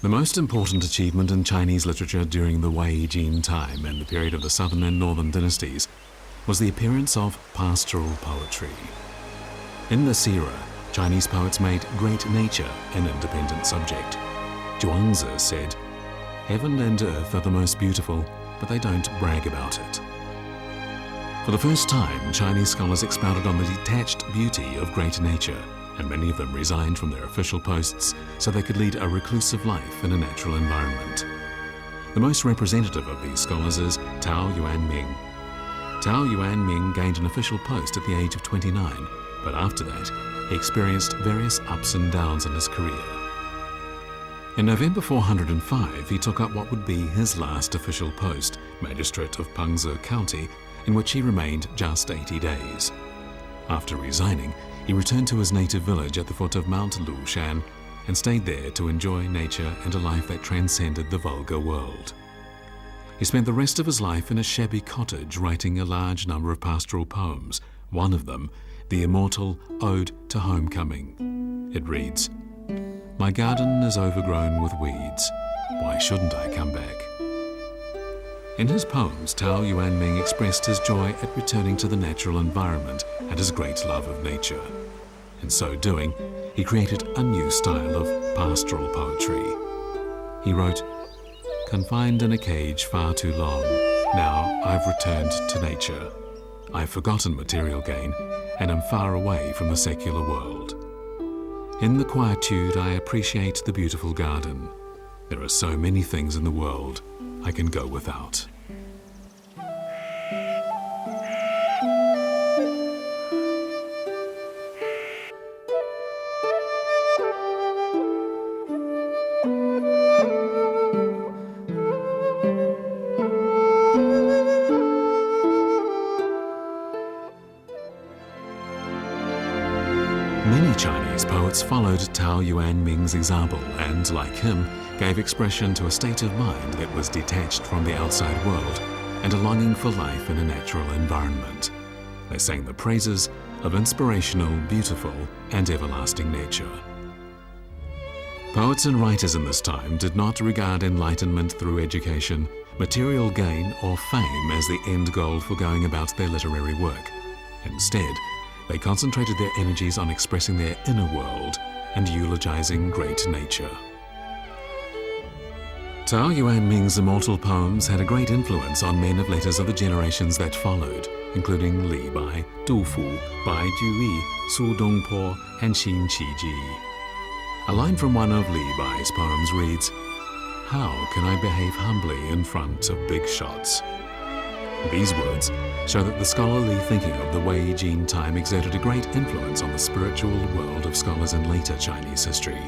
The most important achievement in Chinese literature during the Wei Jin time and the period of the southern and northern dynasties was the appearance of pastoral poetry. In this era, Chinese poets made great nature an independent subject. Zhuangzi said, "Heaven and earth are the most beautiful, but they don't brag about it." For the first time, Chinese scholars expounded on the detached beauty of great nature, and many of them resigned from their official posts so they could lead a reclusive life in a natural environment. The most representative of these scholars is Tao Yuanming. Tao Yuanming gained an official post at the age of 29, but after that, he experienced various ups and downs in his career. In November 405, he took up what would be his last official post, Magistrate of Pengzi County, in which he remained just 80 days. After resigning, he returned to his native village at the foot of Mount Lushan and stayed there to enjoy nature and a life that transcended the vulgar world. He spent the rest of his life in a shabby cottage writing a large number of pastoral poems, one of them, the immortal Ode to Homecoming. It reads, "My garden is overgrown with weeds. Why shouldn't I come back?" In his poems, Tao Yuanming expressed his joy at returning to the natural environment and his great love of nature. In so doing, he created a new style of pastoral poetry. He wrote, "Confined in a cage far too long, now I've returned to nature. I've forgotten material gain and am far away from the secular world. In the quietude, I appreciate the beautiful garden. There are so many things in the world I can go without." Many Chinese poets followed Tao Yuanming's example and, like him, gave expression to a state of mind that was detached from the outside world and a longing for life in a natural environment. They sang the praises of inspirational, beautiful, and everlasting nature. Poets and writers in this time did not regard enlightenment through education, material gain, or fame as the end goal for going about their literary work. Instead, they concentrated their energies on expressing their inner world and eulogizing great nature. Tao Yuanming's immortal poems had a great influence on men of letters of the generations that followed, including Li Bai, Du Fu, Bai Juyi, Su Dongpo, and Xin Qiji. A line from one of Li Bai's poems reads, "How can I behave humbly in front of big shots?" These words show that the scholarly thinking of the Wei Jin time exerted a great influence on the spiritual world of scholars in later Chinese history.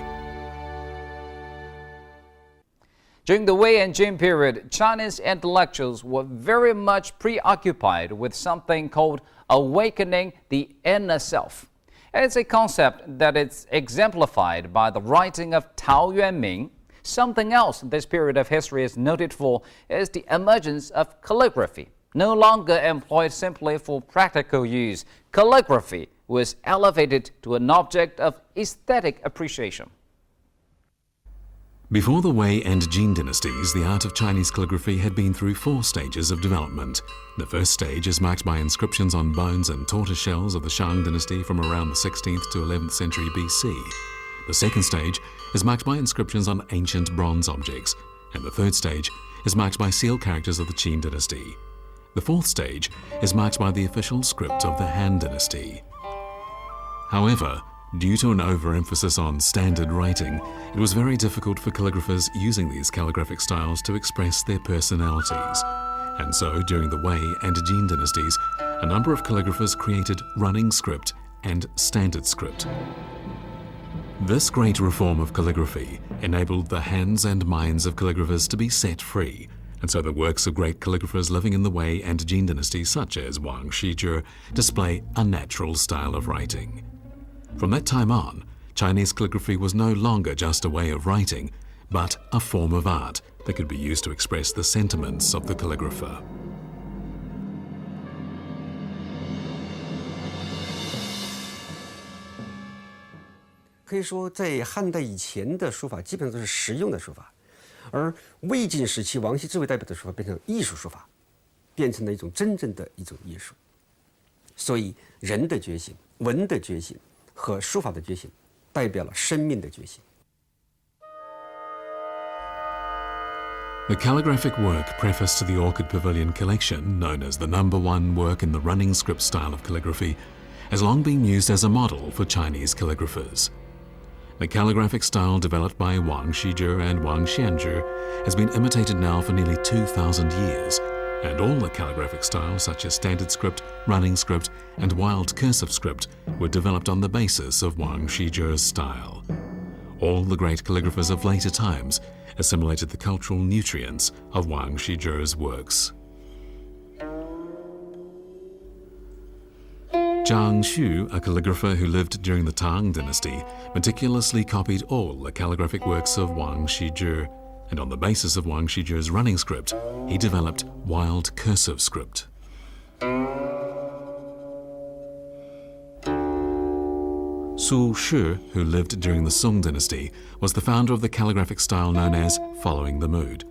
During the Wei and Jin period, Chinese intellectuals were very much preoccupied with something called awakening the inner self. It's a concept that is exemplified by the writing of Tao Yuanming. Something else this period of history is noted for is the emergence of calligraphy. No longer employed simply for practical use, calligraphy was elevated to an object of aesthetic appreciation. Before the Wei and Jin dynasties, the art of Chinese calligraphy had been through 4 stages of development. The first stage is marked by inscriptions on bones and tortoise shells of the Shang dynasty from around the 16th to 11th century BC. The second stage is marked by inscriptions on ancient bronze objects, and the third stage is marked by seal characters of the Qin dynasty. The fourth stage is marked by the official script of the Han dynasty. However, due to an overemphasis on standard writing, it was very difficult for calligraphers using these calligraphic styles to express their personalities. And so, during the Wei and Jin dynasties, a number of calligraphers created running script and standard script. This great reform of calligraphy enabled the hands and minds of calligraphers to be set free, and so the works of great calligraphers living in the Wei and Jin dynasties, such as Wang Shizhi, display a natural style of writing. From that time on, Chinese calligraphy was no longer just a way of writing, but a form of art that could be used to express the sentiments of the calligrapher. 可以说，在汉代以前的书法基本上都是实用的书法，而魏晋时期王羲之为代表的书法变成艺术书法，变成了一种真正的一种艺术。所以，人的觉醒、文的觉醒和书法的觉醒，代表了生命的觉醒。The calligraphic work preface to the Orchid Pavilion collection, known as the #1 work in the running script style of calligraphy, has long been used as a model for Chinese calligraphers. The calligraphic style developed by Wang Shizhi and Wang Xianzhi has been imitated now for nearly 2,000 years, and all the calligraphic styles such as standard script, running script, and wild cursive script were developed on the basis of Wang Shizhi's style. All the great calligraphers of later times assimilated the cultural nutrients of Wang Shizhi's works. Zhang Xu, a calligrapher who lived during the Tang dynasty, meticulously copied all the calligraphic works of Wang Shizhi, and on the basis of Wang Shizhi's running script, he developed wild cursive script. Su Shi, who lived during the Song dynasty, was the founder of the calligraphic style known as following the mood.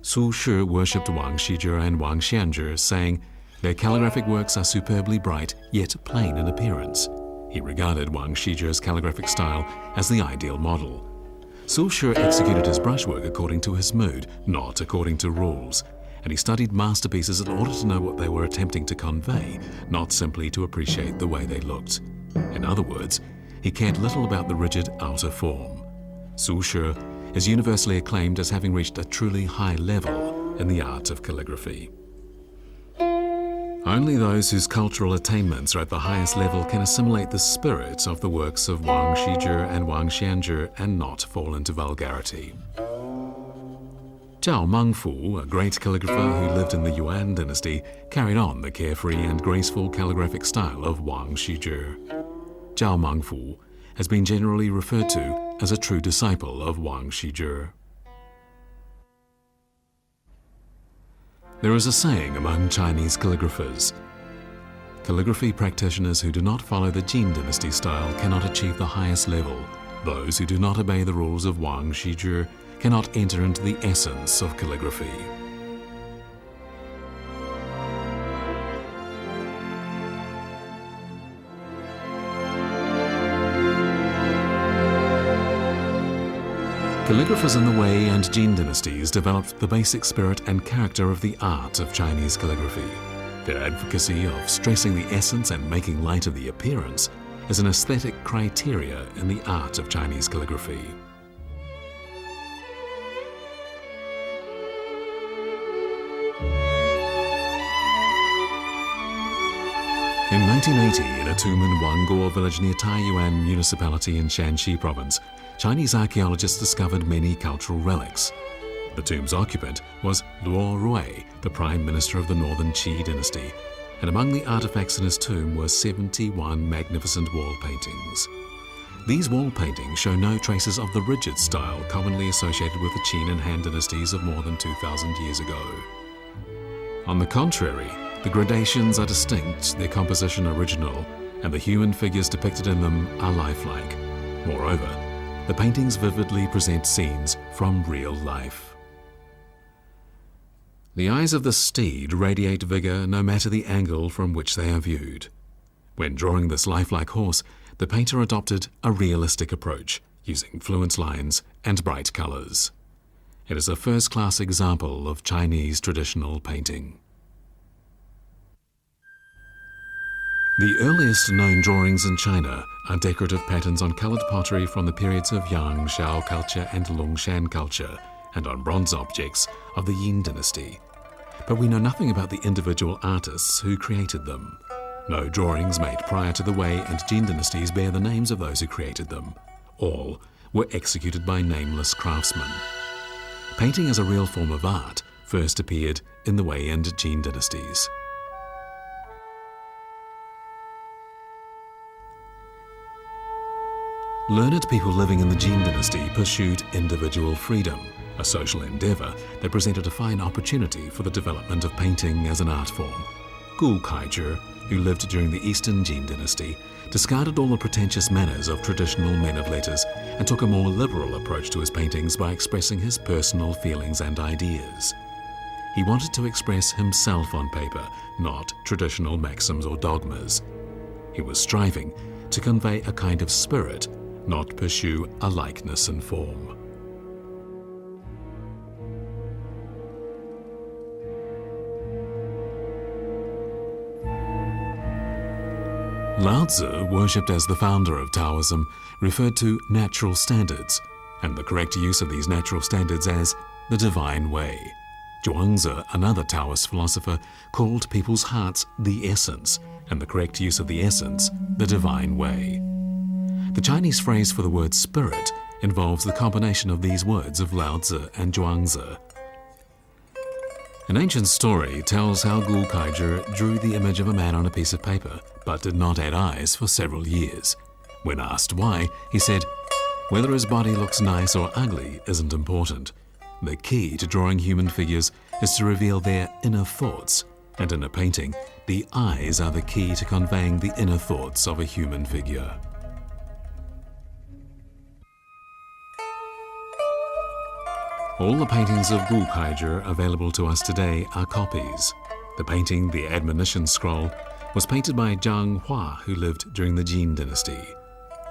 Su Shi worshipped Wang Shizhi and Wang Xianzhi, saying, "Their calligraphic works are superbly bright, yet plain in appearance." He regarded Wang Shizhi's calligraphic style as the ideal model. Su Shi executed his brushwork according to his mood, not according to rules, and he studied masterpieces in order to know what they were attempting to convey, not simply to appreciate the way they looked. In other words, he cared little about the rigid outer form. Su Shi is universally acclaimed as having reached a truly high level in the art of calligraphy. Only those whose cultural attainments are at the highest level can assimilate the spirit of the works of Wang Shizhi and Wang Xianzhi and not fall into vulgarity. Zhao Mengfu, a great calligrapher who lived in the Yuan dynasty, carried on the carefree and graceful calligraphic style of Wang Shizhi. Zhao Mengfu has been generally referred to as a true disciple of Wang Shizhi. There is a saying among Chinese calligraphers: calligraphy practitioners who do not follow the Jin dynasty style cannot achieve the highest level. Those who do not obey the rules of Wang Shizhi cannot enter into the essence of calligraphy. Calligraphers in the Wei and Jin dynasties developed the basic spirit and character of the art of Chinese calligraphy. Their advocacy of stressing the essence and making light of the appearance is an aesthetic criteria in the art of Chinese calligraphy. In 1980, in a tomb in Wangguo village near Taiyuan municipality in Shanxi province, Chinese archaeologists discovered many cultural relics. The tomb's occupant was Luo Rui, the prime minister of the northern Qi dynasty, and among the artifacts in his tomb were 71 magnificent wall paintings. These wall paintings show no traces of the rigid style commonly associated with the Qin and Han dynasties of more than 2,000 years ago. On the contrary, the gradations are distinct, their composition original, and the human figures depicted in them are lifelike. Moreover, the paintings vividly present scenes from real life. The eyes of the steed radiate vigor no matter the angle from which they are viewed. When drawing this lifelike horse, the painter adopted a realistic approach, using fluent lines and bright colors. It is a first-class example of Chinese traditional painting. The earliest known drawings in China are decorative patterns on colored pottery from the periods of Yang, Shao culture and Longshan culture, and on bronze objects of the Yin dynasty. But we know nothing about the individual artists who created them. No drawings made prior to the Wei and Jin dynasties bear the names of those who created them. All were executed by nameless craftsmen. Painting as a real form of art first appeared in the Wei and Jin dynasties. Learned people living in the Jin dynasty pursued individual freedom, a social endeavor that presented a fine opportunity for the development of painting as an art form. Gu Kaizhi, who lived during the Eastern Jin dynasty, discarded all the pretentious manners of traditional men of letters and took a more liberal approach to his paintings by expressing his personal feelings and ideas. He wanted to express himself on paper, not traditional maxims or dogmas. He was striving to convey a kind of spirit, not pursue a likeness and form. Lao Tzu, worshipped as the founder of Taoism, referred to natural standards, and the correct use of these natural standards as the divine way. Zhuangzi, another Taoist philosopher, called people's hearts the essence, and the correct use of the essence, the divine way. The Chinese phrase for the word spirit involves the combination of these words of Lao Tzu and Zhuangzi. An ancient story tells how Gu Kaizhi drew the image of a man on a piece of paper, but did not add eyes for several years. When asked why, he said, "Whether his body looks nice or ugly isn't important. The key to drawing human figures is to reveal their inner thoughts, and in a painting, the eyes are the key to conveying the inner thoughts of a human figure." All the paintings of Gu Kaizhi available to us today are copies. The painting, The Admonition Scroll, was painted by Zhang Hua, who lived during the Jin dynasty.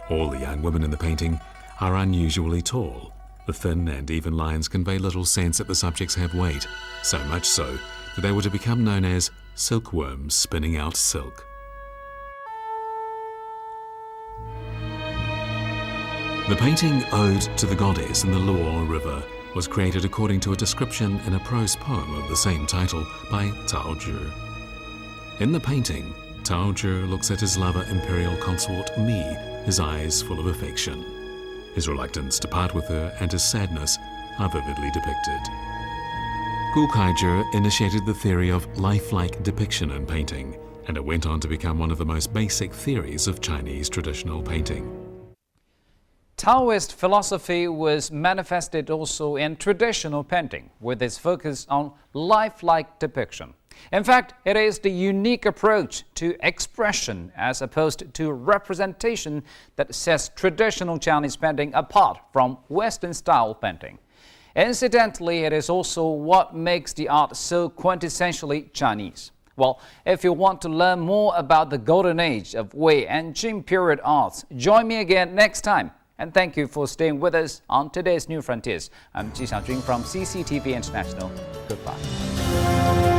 All the young women in the painting are unusually tall. The thin and even lines convey little sense that the subjects have weight, so much so that they were to become known as silkworms spinning out silk. The painting Ode to the Goddess in the Luo River was created according to a description in a prose poem of the same title by Cao Zhi. In the painting, Cao Zhi looks at his lover imperial consort Mi, his eyes full of affection. His reluctance to part with her and his sadness are vividly depicted. Gu Kaizhi initiated the theory of lifelike depiction in painting, and it went on to become one of the most basic theories of Chinese traditional painting. Taoist philosophy was manifested also in traditional painting, with its focus on lifelike depiction. In fact, it is the unique approach to expression as opposed to representation that sets traditional Chinese painting apart from Western-style painting. Incidentally, it is also what makes the art so quintessentially Chinese. Well, if you want to learn more about the golden age of Wei and Jin period arts, join me again next time. And thank you for staying with us on today's New Frontiers. I'm Ji Xiaojun from CCTV International. Goodbye.